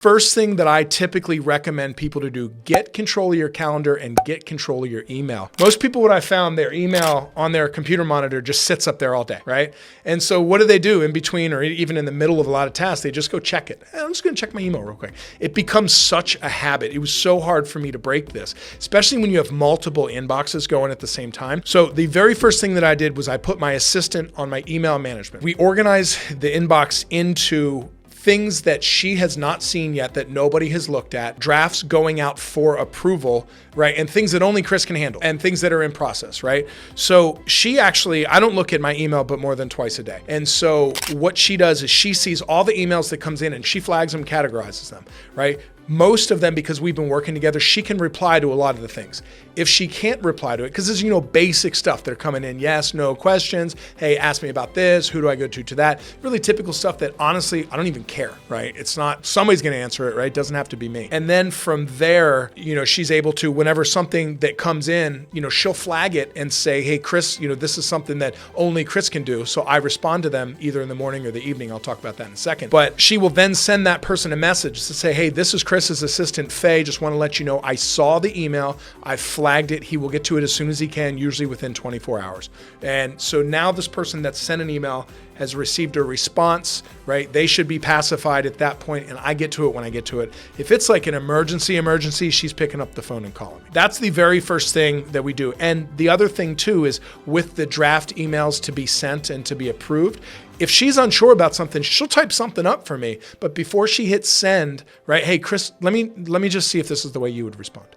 First thing that I typically recommend people to do, get control of your calendar and get control of your email. Most people, what I found, their email on their computer monitor just sits up there all day, right? And so what do they do in between or even in the middle of a lot of tasks? They just go check it. I'm just gonna check my email real quick. It becomes such a habit. It was so hard for me to break this, especially when you have multiple inboxes going at the same time. So the very first thing that I did was I put my assistant on my email management. We organize the inbox into things that she has not seen yet that nobody has looked at, drafts going out for approval, right? And things that only Chris can handle and things that are in process, right? So she actually, I don't look at my email but more than twice a day. And so what she does is she sees all the emails that comes in and she flags them, categorizes them, right? Most of them, because we've been working together, she can reply to a lot of the things. If she can't reply to it, because there's, basic stuff that are coming in, yes, no questions, hey, ask me about this, who do I go to that? Really typical stuff that honestly, I don't even care, right? It's not, somebody's gonna answer it, right? It doesn't have to be me. And then from there, she's able to, whenever something that comes in, she'll flag it and say, hey, Chris, this is something that only Chris can do. So I respond to them either in the morning or the evening. I'll talk about that in a second. But she will then send that person a message to say, hey, this is Chris's assistant, Faye. Just want to let you know, I saw the email. I flagged it. He will get to it as soon as he can, usually within 24 hours. And so now this person that sent an email has received a response, right? They should be pacified at that point, and I get to it when I get to it. If it's like an emergency, she's picking up the phone and calling me. That's the very first thing that we do. And the other thing too is with the draft emails to be sent and to be approved, if she's unsure about something, she'll type something up for me. But before she hits send, right? Hey, Chris, let me just see if this is the way you would respond.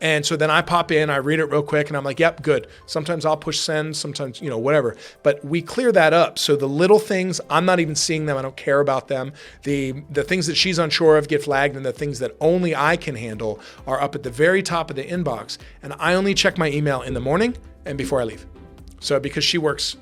And so then I pop in, I read it real quick, and I'm like, yep, good. Sometimes I'll push send, sometimes, whatever. But we clear that up. So the little things, I'm not even seeing them. I don't care about them. The things that she's unsure of get flagged, and the things that only I can handle are up at the very top of the inbox. And I only check my email in the morning and before I leave. So because she works,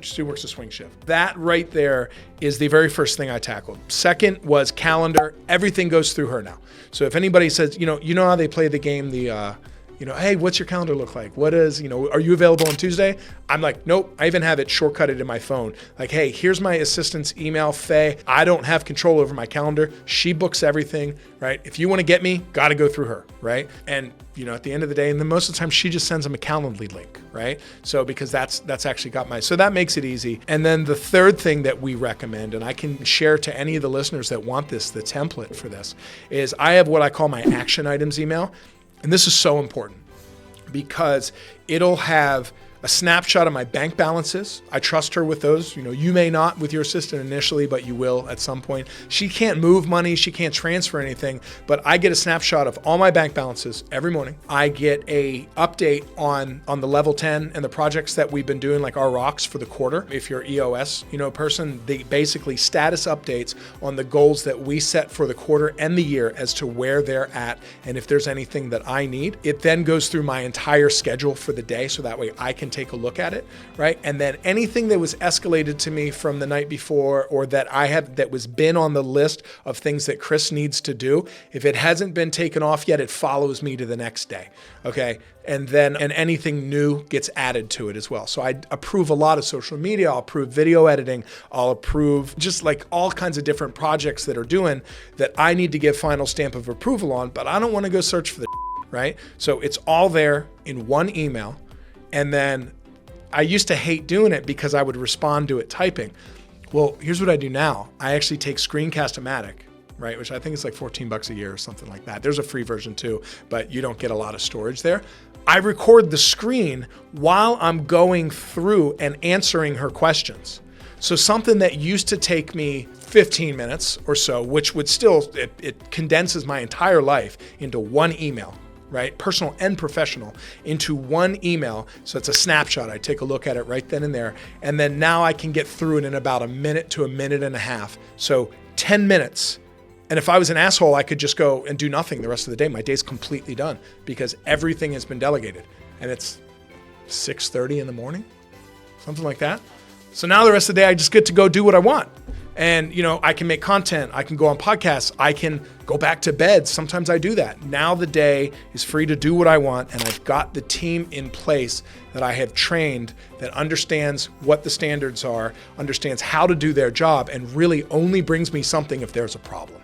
she works a swing shift. That right there is the very first thing I tackled. Second was calendar. Everything goes through her now. So if anybody says, you know how they play the game, hey, what's your calendar look like? What is, are you available on Tuesday? I'm like, nope. I even have it shortcutted in my phone. Like, hey, here's my assistant's email, Faye. I don't have control over my calendar. She books everything, right? If you want to get me, got to go through her, right? And at the end of the day, and then most of the time she just sends them a Calendly link, right? So because that's actually got so that makes it easy. And then the third thing that we recommend, and I can share to any of the listeners that want this, the template for this, is I have what I call my action items email. And this is so important because it'll have a snapshot of my bank balances. I trust her with those. You may not with your assistant initially, but you will at some point. She can't move money. She can't transfer anything, but I get a snapshot of all my bank balances every morning. I get a update on the level 10 and the projects that we've been doing, like our rocks for the quarter. If you're EOS, person, they basically status updates on the goals that we set for the quarter and the year as to where they're at. And if there's anything that I need, it then goes through my entire schedule for the day. So that way I can take a look at it, right? And then anything that was escalated to me from the night before or that I have that was been on the list of things that Chris needs to do, if it hasn't been taken off yet, it follows me to the next day, okay? And anything new gets added to it as well. So I approve a lot of social media, I'll approve video editing, I'll approve just like all kinds of different projects that are doing that I need to give final stamp of approval on, but I don't want to go search for the right? So it's all there in one email. And then I used to hate doing it because I would respond to it typing. Well, here's what I do now. I actually take Screencast-O-Matic, right? Which I think is like $14 a year or something like that. There's a free version too, but you don't get a lot of storage there. I record the screen while I'm going through and answering her questions. So something that used to take me 15 minutes or so, which would still, it condenses my entire life into one email, right? Personal and professional into one email. So it's a snapshot. I take a look at it right then and there. And then now I can get through it in about a minute to a minute and a half. So 10 minutes. And if I was an asshole, I could just go and do nothing the rest of the day. My day's completely done because everything has been delegated. And it's 6:30 in the morning, something like that. So now the rest of the day, I just get to go do what I want. And, I can make content. I can go on podcasts. I can go back to bed. Sometimes I do that. Now the day is free to do what I want. And I've got the team in place that I have trained that understands what the standards are, understands how to do their job, and really only brings me something if there's a problem.